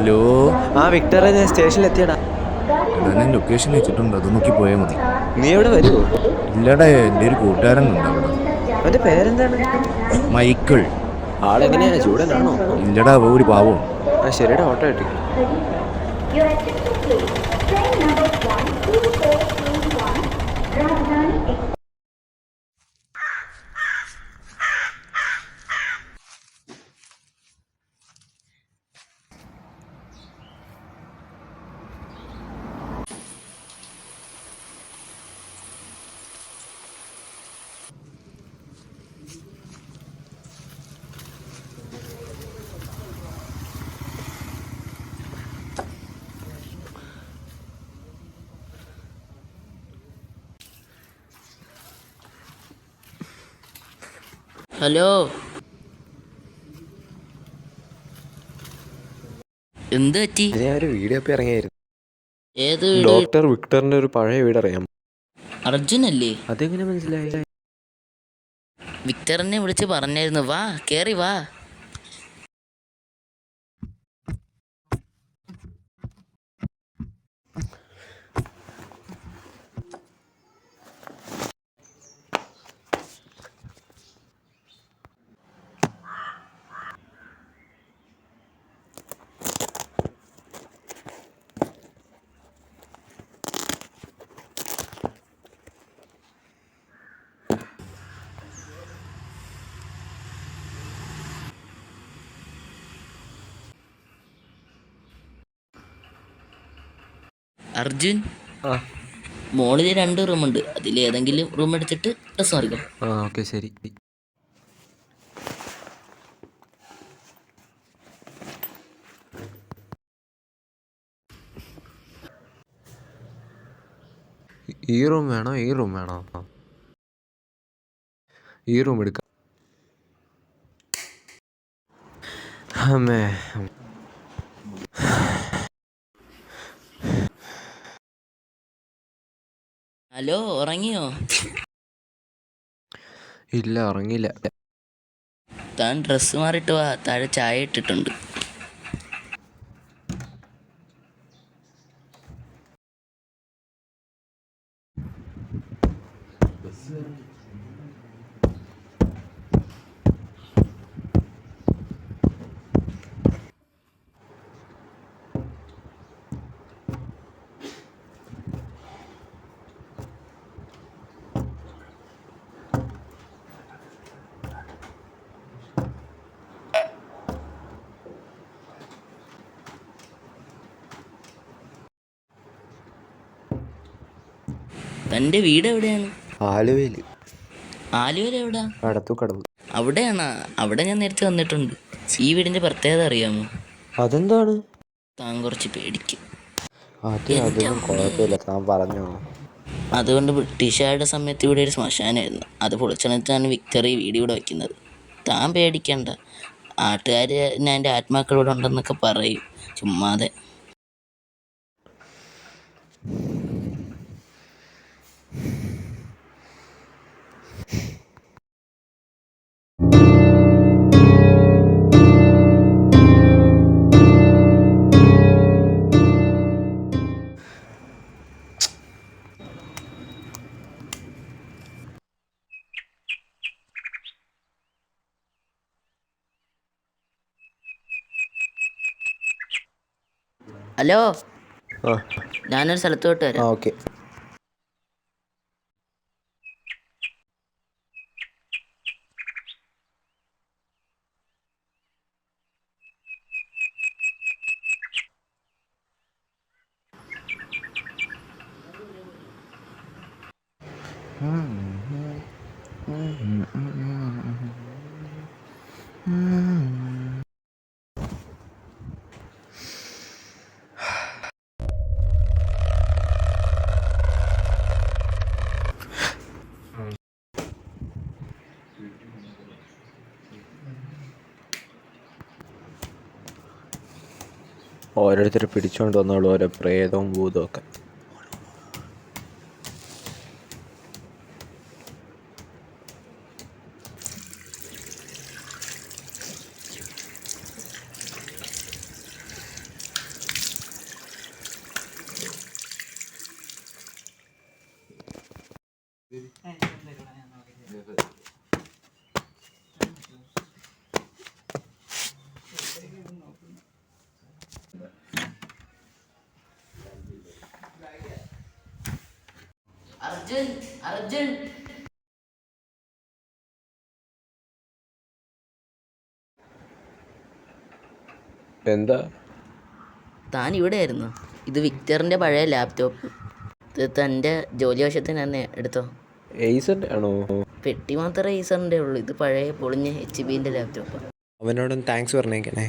Hello. ആ വിക്ടറെ, ഞാൻ സ്റ്റേഷനിൽ എത്തിയടാ. എടാ, ഞാൻ ലൊക്കേഷൻ വെച്ചിട്ടുണ്ട്, അത് നോക്കി പോയാൽ മതി. നീ എവിടെ വരുമോ? ഇല്ലടാ, എൻ്റെ ഒരു കൂട്ടുകാരനുണ്ട് അവിടെ. അവന്റെ പേരെന്താണ്? മൈക്കിൾ. ആളെങ്ങനെയാ, ചൂടനാണോ? ഇല്ലടാ, അവ ഒരു പാവമാണ്. ആ ശരിയുടെ ഓട്ടോ കിട്ടി. ഹലോ, എന്ത് പറ്റി? ഞാൻ ഒരു വീഡിയോ ഇപ്പം ഇറങ്ങിയായിരുന്നു. ഏത് വീട്? ഡോക്ടർ വിക്ടറിന്റെ ഒരു പഴയ വീട് അറിയാം. അർജുൻ അല്ലേ? അതെങ്ങനെ മനസ്സിലായി? വിക്ടറിനെ വിളിച്ച് പറഞ്ഞായിരുന്നു, വാ കേറി വാ. അർജുൻ, ആ മോളിൽ 2 റൂമുണ്ട്, അതിലേതെങ്കിലും റൂം എടുത്തിട്ട് ഡ്രസ് മാറിക്കോ. ആ ഓക്കെ ശരി. ഈ റൂം വേണോ ഈ റൂം വേണോ? ഈ റൂം എടുക്കാം. അമ്മേ, ഹലോ, ഉറങ്ങിയോ? ഇല്ല ഉറങ്ങിയില്ല. താൻ ഡ്രസ്സ് മാറിയിട്ട് വാ, താഴെ ചായ ഇട്ടിട്ടുണ്ട്. തൻ്റെ വീട് എവിടെയാണ്? ആലുവയിൽ. ആലുവയിൽ എവിടാ? കടത്തു. അവിടെയാണോ? അവിടെ ഞാൻ നേരത്തെ വന്നിട്ടുണ്ട്. ഈ വീടിൻ്റെ പ്രത്യേകത അറിയാമോ? അതെന്താണ്? താൻ കുറച്ച് പേടിക്കും. അതൊന്നും കുഴപ്പമില്ല, താൻ പറഞ്ഞോ. അതുകൊണ്ട് ബ്രിട്ടീഷുകാരുടെ സമയത്ത് ഇവിടെ ഒരു ശ്മശാനമായിരുന്നു. അത് പൊളിച്ചെടുത്താണ് വിക്ടറി വീട് ഇവിടെ വയ്ക്കുന്നത്. താൻ പേടിക്കണ്ട, നാട്ടുകാർ ഞാൻ എൻ്റെ ആത്മാക്കളോട് ഉണ്ടെന്നൊക്കെ പറയും, ചുമ്മാതെ. ഹലോ, ആ ഞാനൊരു സ്ഥലത്തോട്ട് വരാം. ഓക്കെ. ഓരോരുത്തർ പിടിച്ചോണ്ട് വന്നോളൂ, ഓരോ പ്രേതവും ഭൂതവും ഒക്കെ. അർജുൻ അർജുൻ എന്താ? താൻ ഇവിടെ ആയിരുന്നു. ഇത് വിക്ടറിൻ്റെ പഴയ ലാപ്ടോപ്പ്. ഇത് തൻ്റെ ജോലി വശത്തിന് തന്നെ എടുത്തോ. എയ്സൻ്റെ ആണോ? പെട്ടി മാത്രമേ ഈസറിൻ്റെ ഉള്ളൂ. ഇത് പഴയ പൊളിഞ്ഞ HP ലാപ്ടോപ്പ്. അവനോടൊന്ന് താങ്ക്സ് പറഞ്ഞേക്കണേ.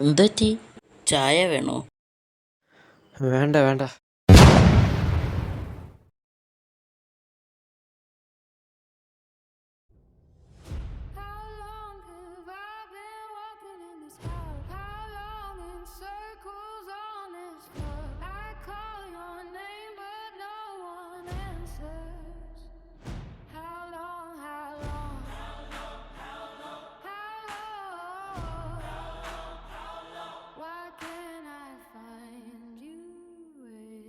എന്തുപറ്റി? ചായ വേണോ? വേണ്ട വേണ്ട. Why can't I find you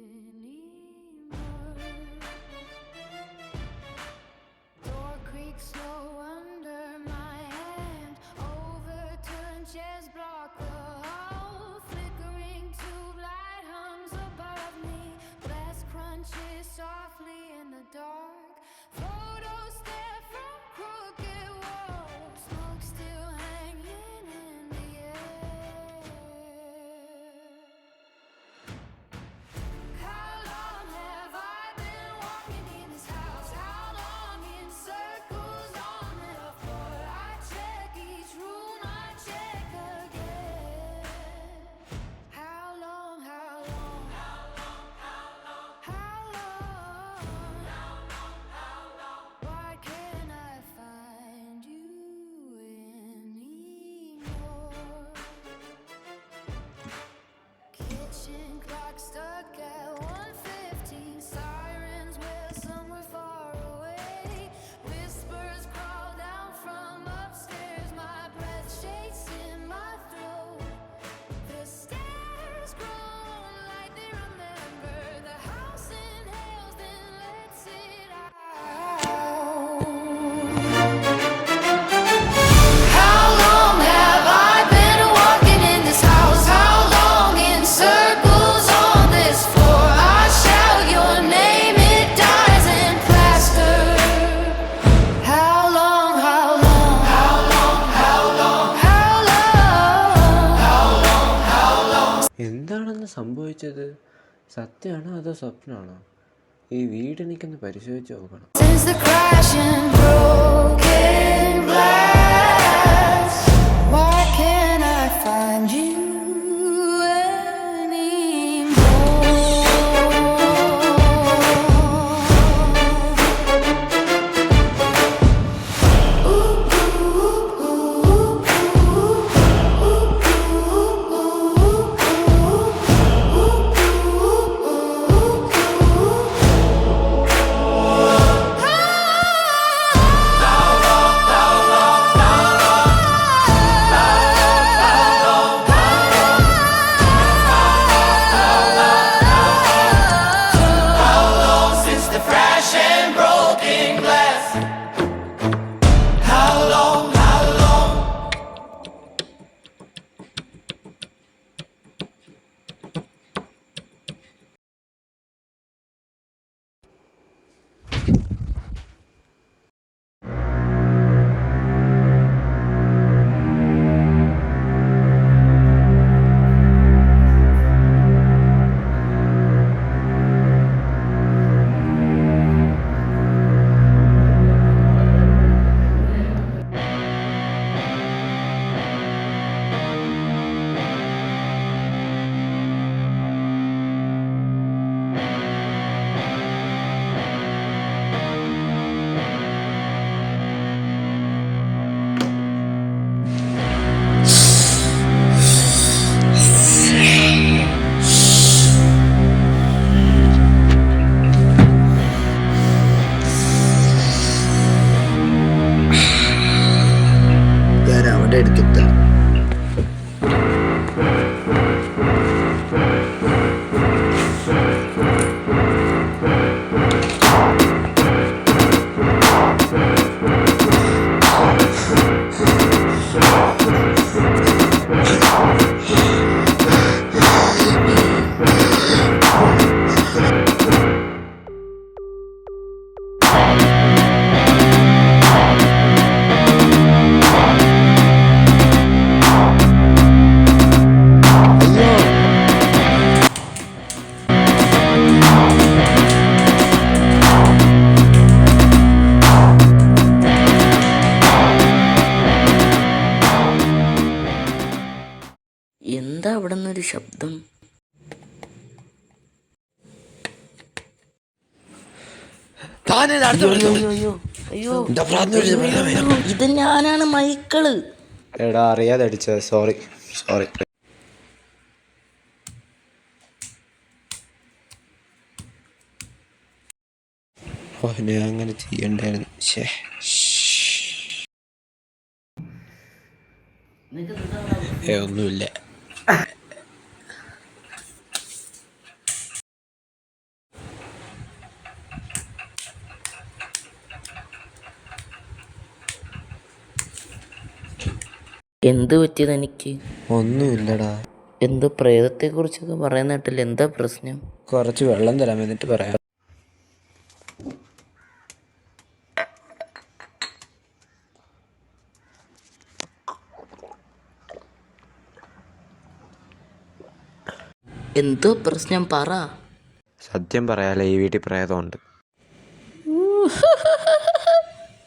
എന്താണ് സംഭവിച്ചത്? സത്യമാണോ അതോ സ്വപ്നമാണോ? ഈ വീട് എനിക്കൊന്ന് പരിശോധിച്ച് നോക്കണം. Since the crash and broken glass, why can't I find you ഞാൻ അവിടെ എടുത്തിട്ടാ. എന്താ അവിടെ നിന്നൊരു ശബ്ദം? അയ്യോ അയ്യോ ഇത് ഞാനാണ് മൈക്കിള്. എടാ അറിയാതെ അടിച്ചത്, സോറി. ഓ ഞാൻ അങ്ങനെ ചെയ്യണ്ടായിരുന്നു. ഒന്നുമില്ല. എന്ത് പറ്റിയത് എനിക്ക്? ഒന്നുമില്ലടാ. എന്തോ പ്രേതത്തെ കുറിച്ചൊക്കെ പറയുന്ന കേട്ടില്ല. എന്താ പ്രശ്നം? കുറച്ച് വെള്ളം തരാം, എന്നിട്ട് പറയാം. എന്തോ പ്രശ്നം പറ. സത്യം പറയാലേ, ഈ വീട്ടിൽ പ്രേതമുണ്ട്.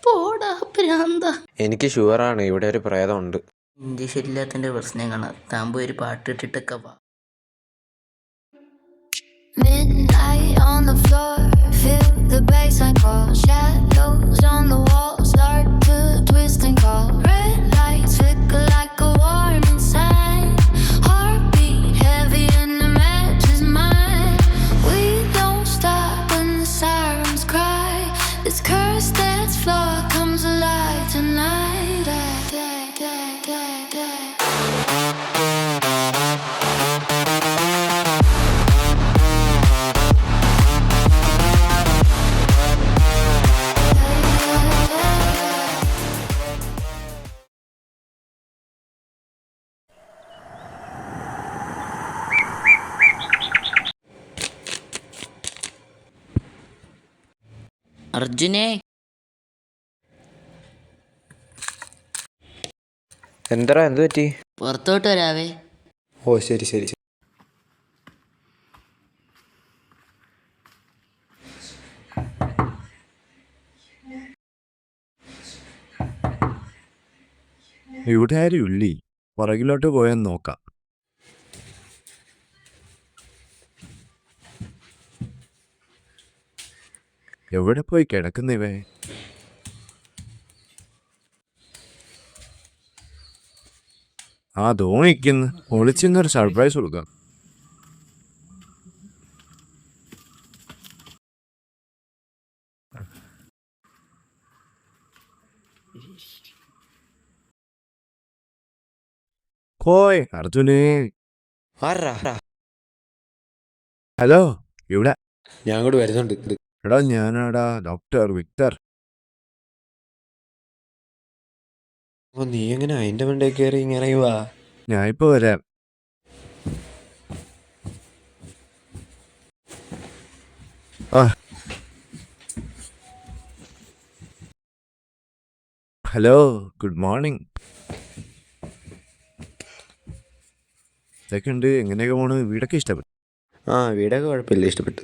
പോടാ ഭ്രാന്ത. എനിക്ക് ഷുവറാണ് ഇവിടെ ഒരു പ്രേതമുണ്ട്. ഇംഗ്ലീഷില്ലാത്തതിൻ്റെ പ്രശ്നം കാണാം. താൻ പോയി ഒരു പാട്ട് ഇട്ടിട്ടൊക്കെ വാ. midnight on the floor, feel the bassline call, shadows on the wall start to twist and call, red lights flicker like a warning sign, heartbeat heavy and the match is mine, we don't stop when the sirens cry, this curse that's flawed comes alive tonight. അർജുനെ, എന്താ എന്ത് പറ്റി? പുറത്തോട്ട് വരാവേ. ഓ ശരി. ഇവിടെ ആരും ഇല്ലേ? പുറകിലോട്ട് പോയാൽ നോക്കാം. എവിടെ പോയി കിടക്കുന്നിവേ? ആ തോന്നിക്കുന്നു. ഒളിച്ചിന്നൊരു സർപ്രൈസ് കൊടുക്കാം. കോയ് അർജുനേ. ഹലോ, ഇവിടെ. ഞാൻ അങ്ങോട്ട് വരുന്നുണ്ട്. എടാ ഞാനാടാ ഡോക്ടർ വിക്ടർ. അപ്പൊ നീ എങ്ങനെ അതിന്റെ മണ്ടേ കയറി ഇങ്ങനെ വാ? ഞാൻ ഇപ്പൊ വരാം. Hello, good morning. ഇതൊക്കെയുണ്ട്. എങ്ങനെയൊക്കെ പോണ്? വീടൊക്കെ ഇഷ്ടപ്പെട്ടു? വീടൊക്കെ കുഴപ്പമില്ല, ഇഷ്ടപ്പെട്ടു.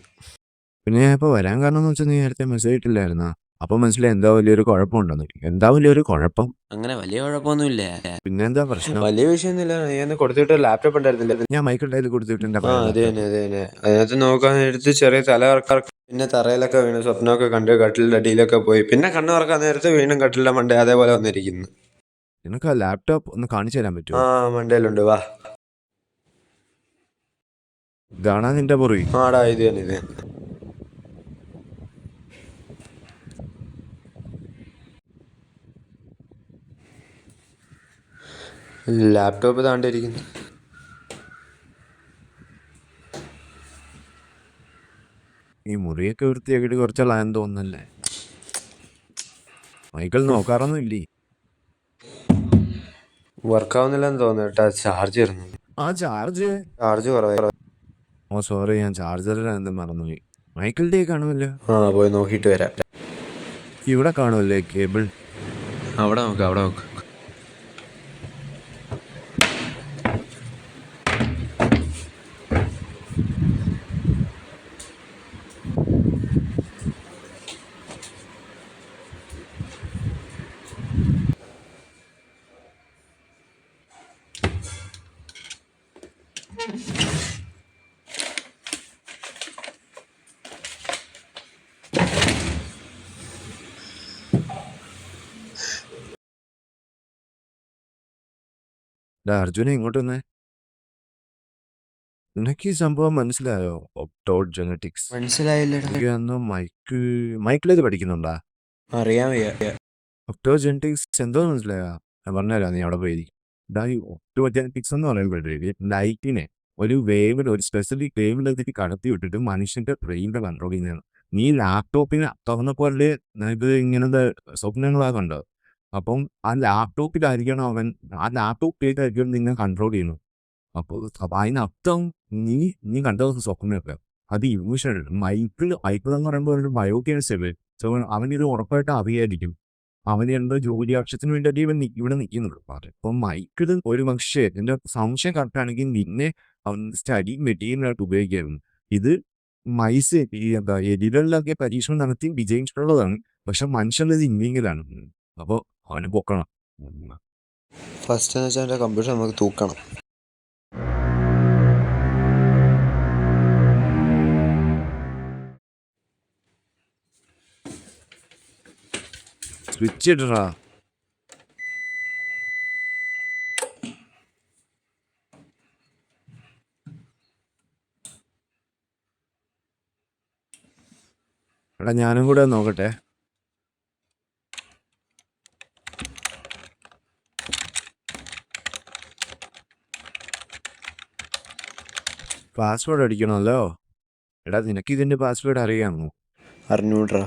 പിന്നെ ഞാൻ ഇപ്പോൾ വരാൻ കാരണം എന്ന് വെച്ചാൽ നീ നേരത്തെ മെസ്സേജ് ഇട്ടില്ലായിരുന്നാ? അപ്പോൾ മനസ്സിലായി എന്താ വലിയൊരു കുഴപ്പമുണ്ടെന്ന്. എന്താ വലിയൊരു കുഴപ്പം? അങ്ങനെ വലിയ കുഴപ്പമൊന്നുമില്ല. പിന്നെന്താ പ്രശ്നം? വലിയ വിഷയമൊന്നുമില്ല. ഞാൻ കൊടുത്തിട്ട് ലാപ്ടോപ്പ് ഉണ്ടായിരുന്നില്ല. ഞാൻ മൈക്കിളുടെ കയ്യിൽ കൊടുത്തിട്ടുണ്ട്. അത് തന്നെ. അതിനകത്ത് നോക്കാൻ നേരത്ത് ചെറിയ തലകറക്കം, പിന്നെ തറയിലൊക്കെ വീണ് സ്വപ്നമൊക്കെ കണ്ട് കട്ടിലിന്റെ അടിയിലൊക്കെ പോയി. പിന്നെ കണ്ണ് തുറക്കാൻ നേരത്ത് വീണ്ടും കട്ടിലിന്റെ മണ്ടേ അതേപോലെ വന്നിരിക്കുന്നു. നിനക്ക് ആ ലാപ്ടോപ്പ് ഒന്ന് കാണിച്ചു തരാൻ പറ്റുമോ? മണ്ടയിലുണ്ട്, വാ. ഇതാണാ നിന്റെ മുറി? ആടാ, ഇത് തന്നെ. ലാപ്ടോപ്പ് താണ്ടിരിക്കുന്നു. ഈ മുറിയൊക്കെ വൃത്തിയാക്കിയിട്ട് കുറച്ചാളായെന്ന് തോന്നുന്നല്ലേ? മൈക്കിൾ നോക്കാറൊന്നും ഇല്ലേ? വർക്കാവുന്നില്ലെന്ന് തോന്നുന്നു കേട്ടാ. ചാർജ് വരുന്നു. ചാർജ് കുറവായി. ഓ സോറി, ഞാൻ ചാർജറിൽ എന്തും മറന്നുപോയി. മൈക്കിളിൻ്റെ കാണുമല്ലോ. പോയി നോക്കിയിട്ട് വരാം. ഇവിടെ കാണുമല്ലേ കേബിൾ? അവിടെ നോക്ക്. അർജുന ഇങ്ങോട്ട് വന്നേ. നിനക്ക് ഈ സംഭവം മനസ്സിലായോ? ഒപ്ടോഡ് ജെനറ്റിക്സ് മനസ്സിലായില്ല. മൈക്കിളേത് പഠിക്കുന്നുണ്ടാ? അറിയാൻ വയ്യ. ഒപ്ടോഡ് ജെനറ്റിക്സ് എന്തോ മനസ്സിലായോ? ഞാൻ പറഞ്ഞുതരാം, നീ അവിടെ പോയി. ഈ ഒപ്ടോഡ് ജെനറ്റിക്സ് എന്ന് പറയുമ്പോഴേ ലൈറ്റിനെ ഒരു സ്പെസിഫിക് വേവിലെത്തിട്ട് കടത്തി വിട്ടിട്ട് മനുഷ്യന്റെ ബ്രെയിനിന്റെ കൺട്രോൾ ചെയ്യുന്നതാണ്. നീ ലാപ്ടോപ്പിന് തുറന്നപ്പോലെ ഇത് ഇങ്ങനത്തെ സ്വപ്നങ്ങളാകണ്ടോ? അപ്പം ആ ലാപ്ടോപ്പിലായിരിക്കണം ആ ലാപ്ടോപ്പിലേക്കായിരിക്കും നിന്നെ കൺട്രോൾ ചെയ്യുന്നു. അപ്പോൾ അതിനർത്ഥം നീ കണ്ട സ്വപ്നമൊക്കെ അത് ഇമോഷണൽ. മൈക്കിൾ എന്ന് പറയുമ്പോൾ ഒരു ബയോകേഴ്സല്ലേ. സോ അവനിത് ഉറപ്പായിട്ട് അറിയായിരിക്കും. അവന് എന്തോ ജോലി ആവശ്യത്തിന് വേണ്ടിയിട്ട് ഇവിടെ നിൽക്കുന്നുള്ളൂ. അപ്പം മൈക്കിൾ ഒരു പക്ഷേ എൻ്റെ സംശയം കറക്റ്റാണെങ്കിൽ നിന്നെ അവൻ സ്റ്റഡി മെറ്റീരിയലായിട്ട് ഉപയോഗിക്കായിരുന്നു. ഇത് മൈസ് എലികളിലൊക്കെ പരീക്ഷണം നടത്തി വിജയിച്ചിട്ടുള്ളതാണ്. പക്ഷെ മനുഷ്യനത് ഇല്ലെങ്കിലാണ്. അപ്പോൾ അവനെ പൊക്കണം. ഫസ്റ്റ് എന്ന് വെച്ചാൽ കമ്പ്യൂട്ടർ നമുക്ക് തൂക്കണം. സ്വിച്ച് ഇടറാ. എടാ ഞാനും കൂടെ നോക്കട്ടെ. പാസ്വേഡ് അടിക്കണമല്ലോ. എടാ നിനക്ക് ഇതിന്റെ പാസ്വേഡ് അറിയാമോ? അറിഞ്ഞൂടാ.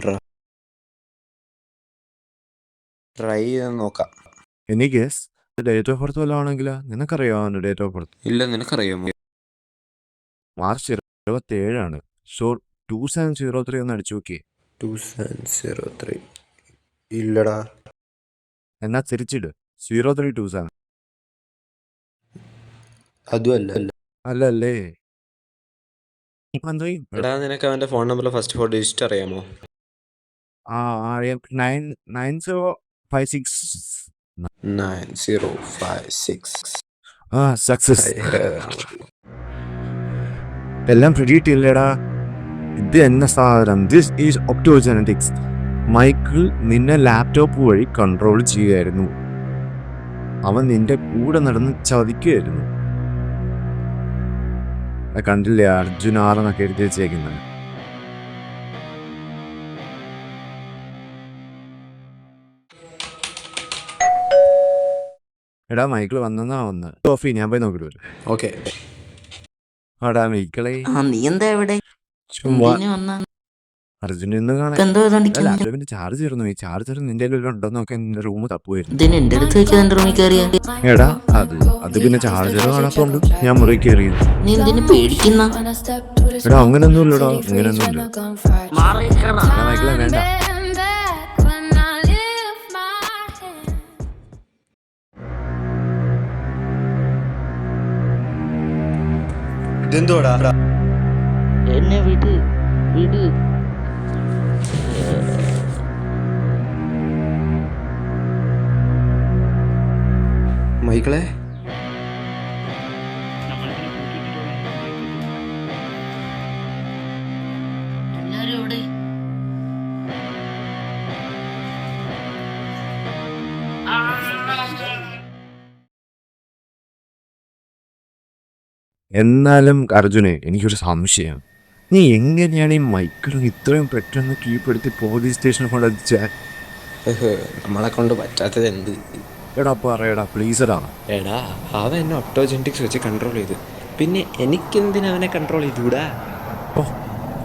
ട്രൈ ചെയ്ത് നോക്കാം. എനിക്ക് ഡേറ്റ് ഓഫ് ബർത്ത് വല്ലതും ആണെങ്കിലോ? നിനക്കറിയാമോ അവൻ്റെ ഡേറ്റ് ഓഫ് ബർത്ത്? ഇല്ല, നിനക്കറിയാമോ? മാർച്ച് 27 സോ 2703 ഒന്ന് അടിച്ചു നോക്കിയേ. 2703 ഇല്ലടാ. എന്നാ തിരിച്ചിട് 0327. അതും അല്ല. അല്ലല്ലേ? എടാ, നിനക്ക് അവന്റെ ഫോൺ നമ്പറിലെ ഫസ്റ്റ് 4 ഡിജിറ്റ് അറിയാമോ? അറിയാം. 9056. 9056. ആ സക്സസ്. എല്ലാം പ്രെഡിക്റ്റ് ചെയ്യില്ലേടാ. ഇത് എന്ന സാധനം. This is optogenetics. മൈക്കിൾ നിന്നെ ലാപ്ടോപ്പ് വഴി കൺട്രോൾ ചെയ്യുമായിരുന്നു. അവൻ നിന്റെ കൂടെ നടന്ന് ചതിക്കുകയായിരുന്നു. കണ്ടില്ലേ അർജുൻ ആറെന്നൊക്കെ എഴുതി വെച്ചേക്കുന്നത്. എടാ മൈക്കിൾ വന്നെന്നാ വന്ന്. കോഫി ഞാൻ പോയി നോക്കിട്ട് വരും. ഓക്കെ. ആടാ മൈക്കിളെ നീ എന്താ എവിടെ ചുമ്മാ വന്ന അർജുൻ ഇന്ന് കാണാൻ എന്തോ ലാപ്ടോപ്പിന്റെ ചാർജ് തീർന്നു. ഈ ചാർജർ നിന്റെ ഉണ്ടോന്ന് നോക്കാൻ നിന്റെ റൂം തപ്പുമായിരുന്നു. ഇതിന് എന്റെ അടുത്ത് വെക്കാൻ എന്റെ റൂമിൽ കയറിയ എടാ അത് പിന്നെ ചാർജർ കാണാത്തോണ്ട് ഞാൻ മുറി കയറിയത്. നീ എന്തിനു പേടിക്കുന്ന എടാ അങ്ങനൊന്നും ഇല്ലടാ, അങ്ങനൊന്നും ഇല്ല. മൈക്കിളെ വേണ്ട. ഇതെന്തോടാ? എന്നെ വിട് വിട്. മൈക്കിളെ എല്ലാരും എവിടെ? എന്നാലും അർജുനെ എനിക്കൊരു സംശയം. നീ എങ്ങനെയാണ് ഈ മൈക്കിളും ഇത്രയും പെട്ടെന്ന് കീഴ്പ്പെടുത്തി പോലീസ് സ്റ്റേഷനിൽ കൊണ്ടെത്തിച്ചാൽ? നമ്മളെ കൊണ്ട് പറ്റാത്തത് എന്ത്? എടാ പറയടാ പ്ലീസടാ. എടാ അവൻ എന്നെ ഒപ്റ്റോജനറ്റിക്സ് വെച്ച് കൺട്രോൾ ചെയ്തു. പിന്നെ എനിക്കെന്തിനാ അവനെ കൺട്രോൾ ചെയ്തൂടാ? ഓ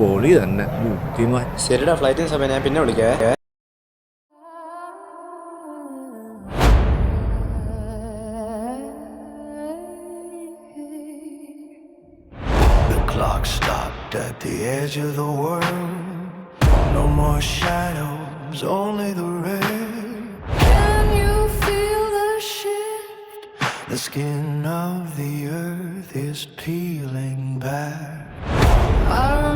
പൊളി തന്നെ. ബുദ്ധിമാൻ. ശരിടാ, ഫ്ലൈറ്റിന് സമയം, ഞാൻ പിന്നെ വിളിക്കാം. The clock stopped at the edge of the world. No more shadows, only the red. Can you feel the shift? The skin of the earth is peeling back. I